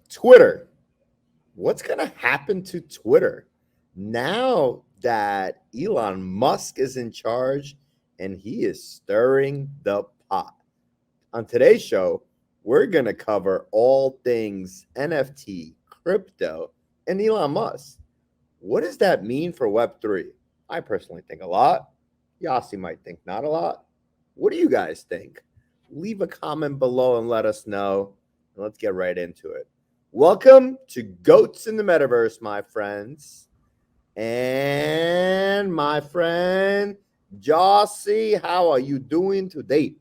Twitter. What's going to happen to Twitter now that Elon Musk is in charge and he is stirring the pot? On today's show, we're going to cover all things NFT, crypto, and Elon Musk. What does that mean for Web3? I personally think a lot. Yossi might think not a lot. What do you guys think? Leave a comment below and let us know. And let's get right into it. Welcome to Goats in the Metaverse, my friends. And my friend Jossie, how are you doing today?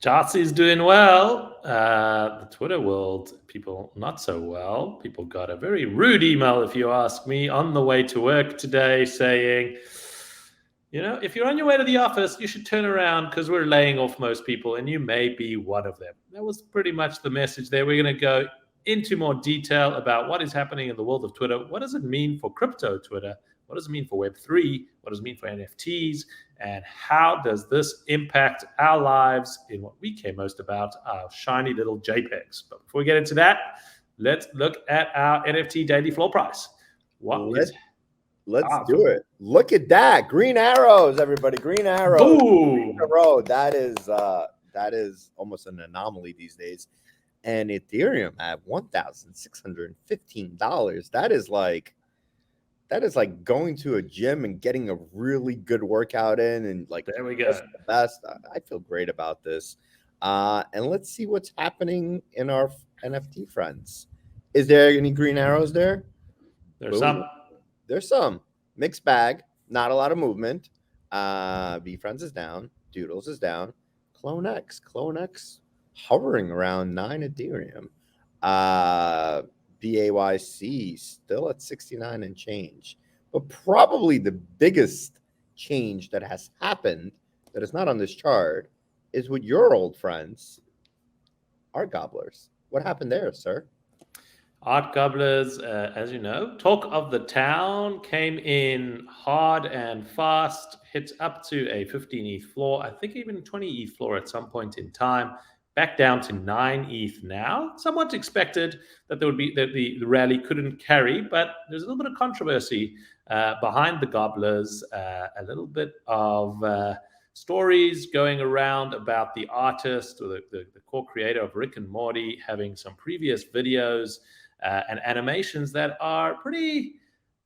Jossie's doing well. The Twitter world, people not so well. People got a very rude email, if you ask me, on the way to work today saying, if you're on your way to the office, you should turn around because we're laying off most people and you may be one of them. That was pretty much the message there. We're going to go into more detail about what is happening in the world of Twitter. What does it mean for crypto Twitter? What does it mean for Web3? What does it mean for NFTs? And how does this impact our lives in what we care most about, our shiny little JPEGs? But before we get into that, let's look at our NFT daily floor price. Let's do it. Look at that. Green arrows, everybody. Green arrows. Boom. That is almost an anomaly these days. And Ethereum at $1,615. That is like going to a gym and getting a really good workout in, and there we go. The best. I feel great about this. And let's see what's happening in our NFT friends. Is there any green arrows there? There's some. There's some. Mixed bag. Not a lot of movement. VFriends is down. Doodles is down. CloneX hovering around 9 Ethereum. BAYC still at 69 and change. But probably the biggest change that has happened that is not on this chart is with your old friends, Art Gobblers. What happened there, sir? Art Gobblers, as you know, talk of the town, came in hard and fast, hit up to a 15 ETH floor, I think even 20 ETH floor at some point in time, back down to 9 ETH now. Somewhat expected that there would be that the rally couldn't carry, but there's a little bit of controversy behind the Gobblers, a little bit of stories going around about the artist or the core creator of Rick and Morty having some previous videos and animations that are pretty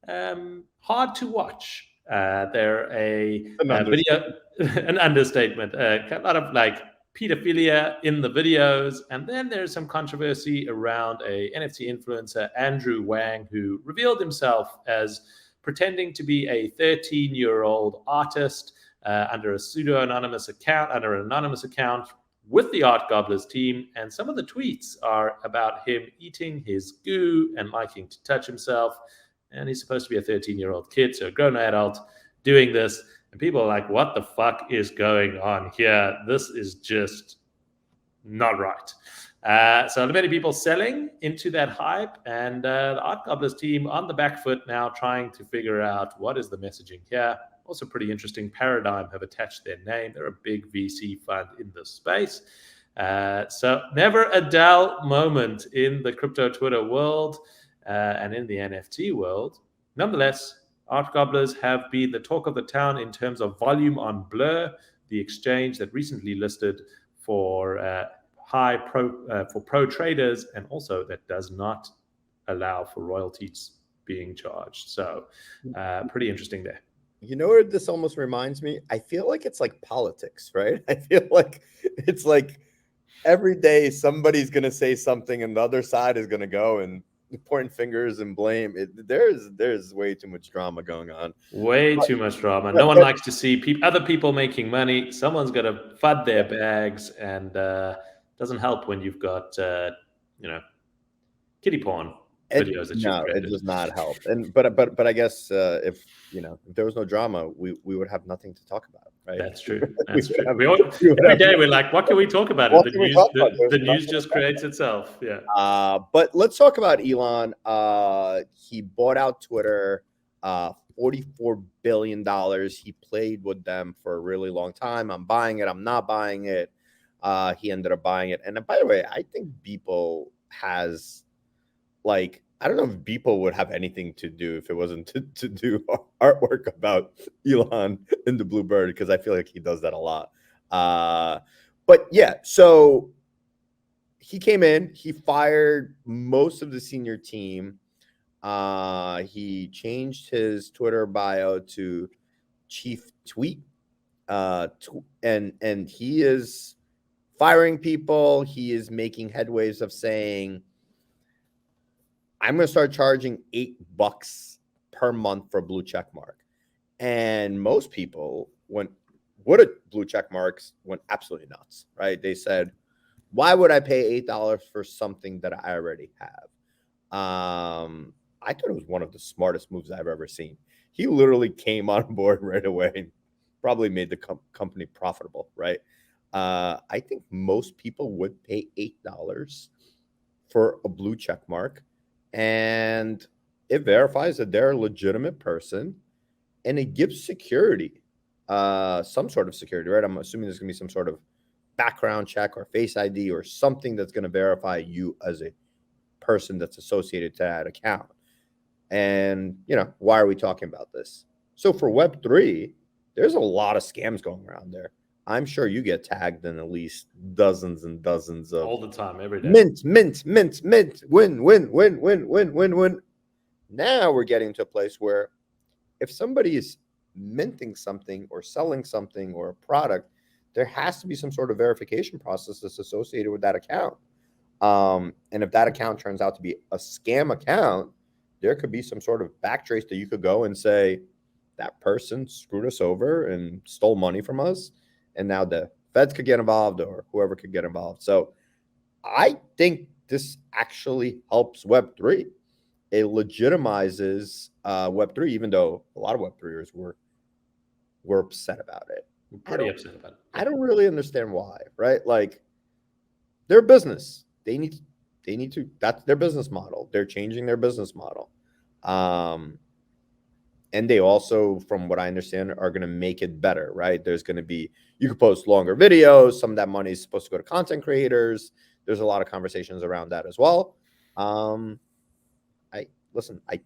hard to watch. They're an understatement. A lot of pedophilia in the videos, and then there's some controversy around a NFT influencer, Andrew Wang, who revealed himself as pretending to be a 13-year-old artist under an anonymous account with the Art Gobblers team, and some of the tweets are about him eating his goo and liking to touch himself, and he's supposed to be a 13-year-old kid, so a grown adult doing this, and people are like, what the fuck is going on here? This is just not right. So many people selling into that hype, and the Art Gobblers team on the back foot now trying to figure out what is the messaging here. Also pretty interesting. Paradigm have attached their name. They're a big VC fund in this space. So never a dull moment in the crypto Twitter world and in the NFT world. Nonetheless, Art Gobblers have been the talk of the town in terms of volume on Blur, the exchange that recently listed for pro traders, and also that does not allow for royalties being charged. So pretty interesting there. You know what this almost reminds me? I feel like it's like politics, right? I feel like it's like every day somebody's going to say something and the other side is going to go and point fingers and blame. There's way too much drama going on. Way too much drama. No one likes to see other people making money. Someone's got to fud their bags, and doesn't help when you've got kiddie porn videos that you've created. It does not help. And but I guess if there was no drama, we would have nothing to talk about, right? That's true. That's true. Every day we're like, what can we talk about? The news just creates itself. Yeah. But let's talk about Elon. He bought out Twitter. $44 billion. He played with them for a really long time. I'm buying it. I'm not buying it. He ended up buying it. And by the way, I think Beeple has like, I don't know if Beeple would have anything to do if it wasn't to do artwork about Elon in the Bluebird, because I feel like he does that a lot. But yeah, so he came in, he fired most of the senior team. He changed his Twitter bio to Chief Tweet, and he is firing people. He is making headways of saying, I'm going to start charging $8 per month for a blue check mark. And most people went blue check marks went absolutely nuts, right? They said, why would I pay $8 for something that I already have? I thought it was one of the smartest moves I've ever seen. He literally came on board right away and probably made the company profitable, right? I think most people would pay $8 for a blue check mark, and it verifies that they're a legitimate person, and it gives security, some sort of security, right? I'm assuming there's going to be some sort of background check or Face ID or something that's going to verify you as a person that's associated to that account. And, why are we talking about this? So for Web3, there's a lot of scams going around there. I'm sure you get tagged in at least dozens and dozens of all the time, every day. Mint, win. Now we're getting to a place where if somebody is minting something or selling something or a product, there has to be some sort of verification process that's associated with that account. And if that account turns out to be a scam account, there could be some sort of backtrace that you could go and say, that person screwed us over and stole money from us. And now the feds could get involved or whoever could get involved. So I think this actually helps Web3. It legitimizes Web3, even though a lot of Web3ers were upset about it. Pretty upset about it. I don't really understand why, right? Like, their business. They need to, that's their business model. They're changing their business model. And they also, from what I understand, are going to make it better, right? There's going to be, you can post longer videos. Some of that money is supposed to go to content creators. There's a lot of conversations around that as well. I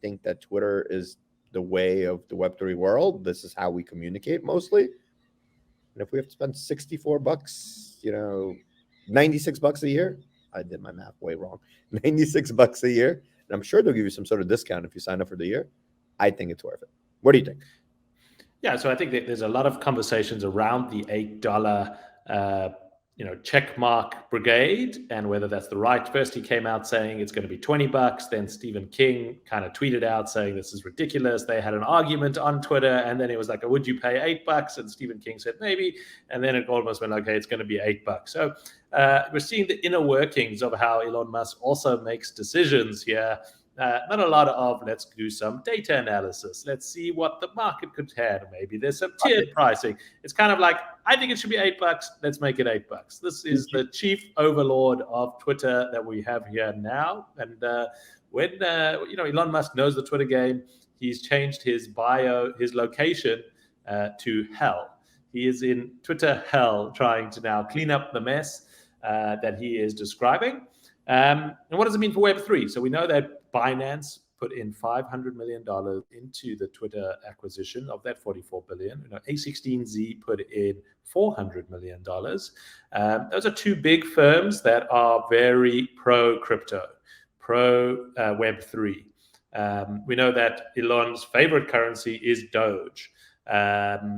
think that Twitter is the way of the Web3 world. This is how we communicate mostly. And if we have to spend $64, $96 a year, I did my math way wrong. $96 a year, and I'm sure they'll give you some sort of discount if you sign up for the year. I think it's worth it. What do you think? Yeah, so I think that there's a lot of conversations around the $8 check mark brigade and whether that's the right. First, he came out saying it's going to be $20. Then Stephen King kind of tweeted out saying this is ridiculous. They had an argument on Twitter, and then it was like, would you pay $8? And Stephen King said maybe, and then it almost went, okay, it's going to be $8. So we're seeing the inner workings of how Elon Musk also makes decisions here. Not a lot of let's do some data analysis. Let's see what the market could handle. Maybe there's some tiered pricing. It's kind of like, I think it should be $8. Let's make it $8. This is the chief overlord of Twitter that we have here now. And when Elon Musk knows the Twitter game, he's changed his bio, his location to hell. He is in Twitter hell, trying to now clean up the mess that he is describing. And what does it mean for Web3? So we know that Binance put in $500 million into the Twitter acquisition of that $44 billion. A16Z put in $400 million. Those are two big firms that are very pro-crypto, pro-Web3. We know that Elon's favorite currency is Doge.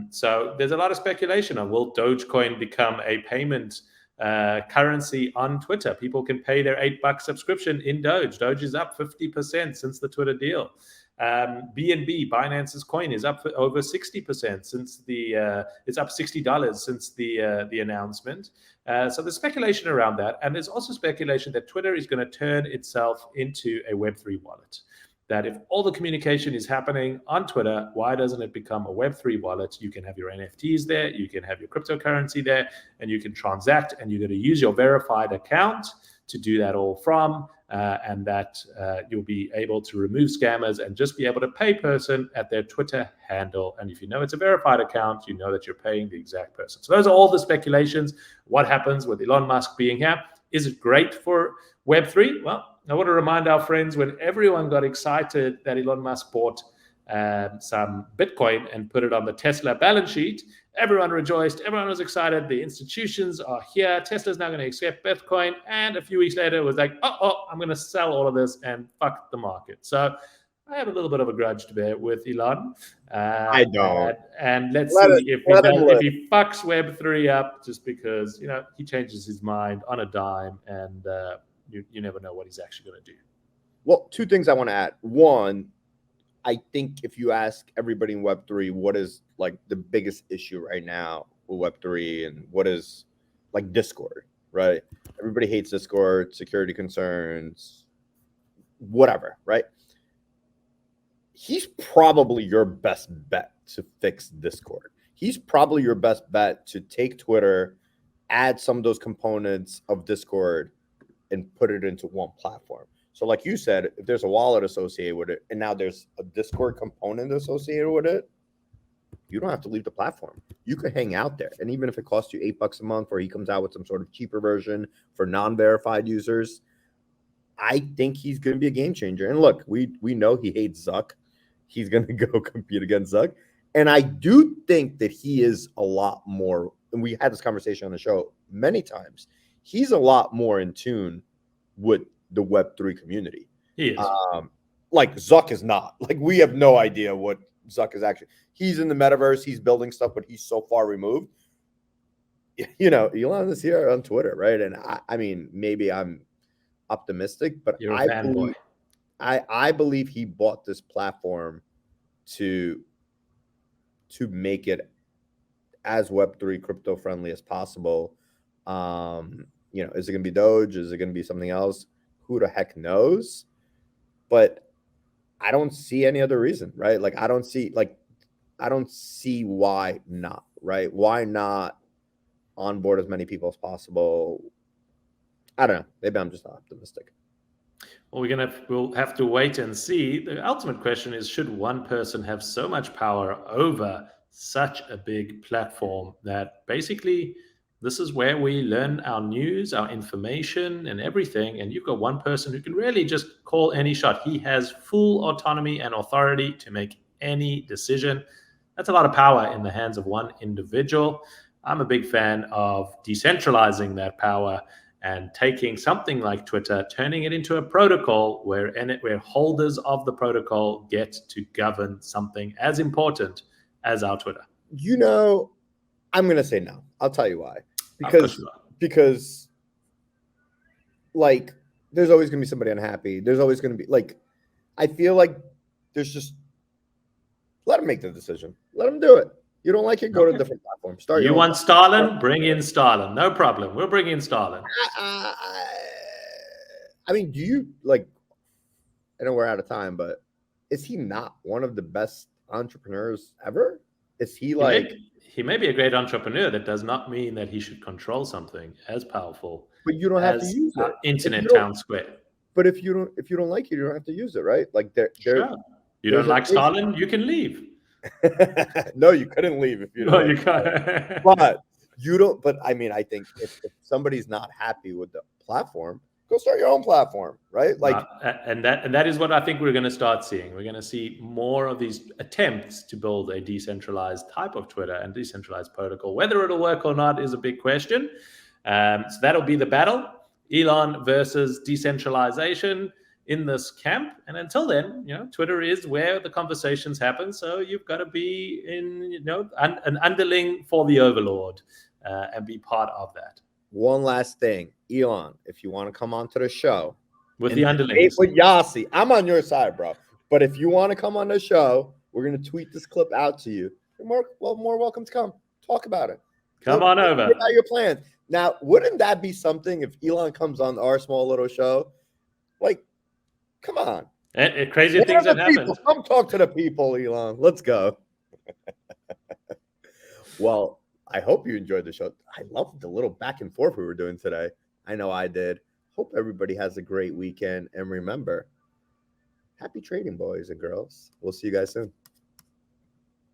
So there's a lot of speculation on, will Dogecoin become a payment currency on Twitter? People can pay their $8 subscription in Doge. Doge is up 50% since the Twitter deal. BNB, Binance's coin, is up over 60% since it's up $60 since the announcement. So there's speculation around that, and there's also speculation that Twitter is going to turn itself into a Web3 wallet. That if all the communication is happening on Twitter, why doesn't it become a Web3 wallet? You can have your NFTs there, you can have your cryptocurrency there, and you can transact, and you're going to use your verified account to do that all from, and that you'll be able to remove scammers and just be able to pay person at their Twitter handle. And if you know it's a verified account, you know that you're paying the exact person. So those are all the speculations. What happens with Elon Musk being here? Is it great for Web3? Well, I want to remind our friends, when everyone got excited that Elon Musk bought some Bitcoin and put it on the Tesla balance sheet, everyone rejoiced. Everyone was excited. The institutions are here. Tesla's now going to accept Bitcoin. And a few weeks later, it was like, I'm going to sell all of this and fuck the market. So I have a little bit of a grudge to bear with Elon. I don't. And let's Let see it if he fucks Web3 up just because, he changes his mind on a dime, and you never know what he's actually going to do. Well, two things I want to add. One, I think if you ask everybody in Web3 what is like the biggest issue right now with Web3 and what is like Discord, right? Everybody hates Discord, security concerns, whatever, right? He's probably your best bet to fix Discord. He's probably your best bet to take Twitter, add some of those components of Discord, and put it into one platform. So like you said, if there's a wallet associated with it, and now there's a Discord component associated with it, you don't have to leave the platform. You can hang out there. And even if it costs you $8 a month, or he comes out with some sort of cheaper version for non-verified users, I think he's going to be a game changer. And look, we know he hates Zuck. He's going to go compete against Zuck. And I do think that he is a lot more, and we had this conversation on the show many times, he's a lot more in tune with the Web3 community. He is. Like Zuck is not. Like, we have no idea what Zuck is actually. He's in the metaverse. He's building stuff, but he's so far removed. Elon is here on Twitter, right? And I mean, maybe I'm optimistic, but You're a fanboy. I believe he bought this platform to make it as Web3 crypto friendly as possible. Is it going to be Doge? Is it going to be something else? Who the heck knows? But I don't see any other reason, right? Like, I don't see why not, right? Why not onboard as many people as possible? I don't know. Maybe I'm just optimistic. Well, we'll have to wait and see. The ultimate question is, should one person have so much power over such a big platform that basically this is where we learn our news, our information, and everything. And you've got one person who can really just call any shot. He has full autonomy and authority to make any decision. That's a lot of power in the hands of one individual. I'm a big fan of decentralizing that power and taking something like Twitter, turning it into a protocol where holders of the protocol get to govern something as important as our Twitter. I'm going to say no. I'll tell you why. Because like, there's always going to be somebody unhappy. There's always going to be, like, I feel like there's just, let him make the decision. Let him do it. You don't like it, go to a different platform. You want Stalin? Bring in Stalin. No problem. We'll bring in Stalin. I mean, do you, like, I know we're out of time, but is he not one of the best entrepreneurs ever? Is he like... He may be a great entrepreneur. That does not mean that he should control something as powerful. But you don't have to use it. Internet town square. But if you don't like it, you don't have to use it, right? Like, sure. You don't like Stalin, you can leave. No, you couldn't leave if you don't. No, you can't. But you don't. But I mean, I think if somebody's not happy with the platform, go start your own platform, right? Like, and that is what I think we're going to start seeing. We're going to see more of these attempts to build a decentralized type of Twitter and decentralized protocol. Whether it'll work or not is a big question. So that'll be the battle: Elon versus decentralization in this camp. And until then, Twitter is where the conversations happen. So you've got to be an underling for the overlord and be part of that. One last thing, Elon, if you want to come onto the show with the underlings with Yasi, I'm on your side, bro. But if you want to come on the show, we're going to tweet this clip out to you. You're more welcome to come talk about it. Come on over. About your plans. Now, wouldn't that be something if Elon comes on our small little show? Like, come on. Crazy things have happened. Come talk to the people, Elon. Let's go. Well, I hope you enjoyed the show. I loved the little back and forth we were doing today. I know I did. Hope everybody has a great weekend. And remember, happy trading, boys and girls. We'll see you guys soon.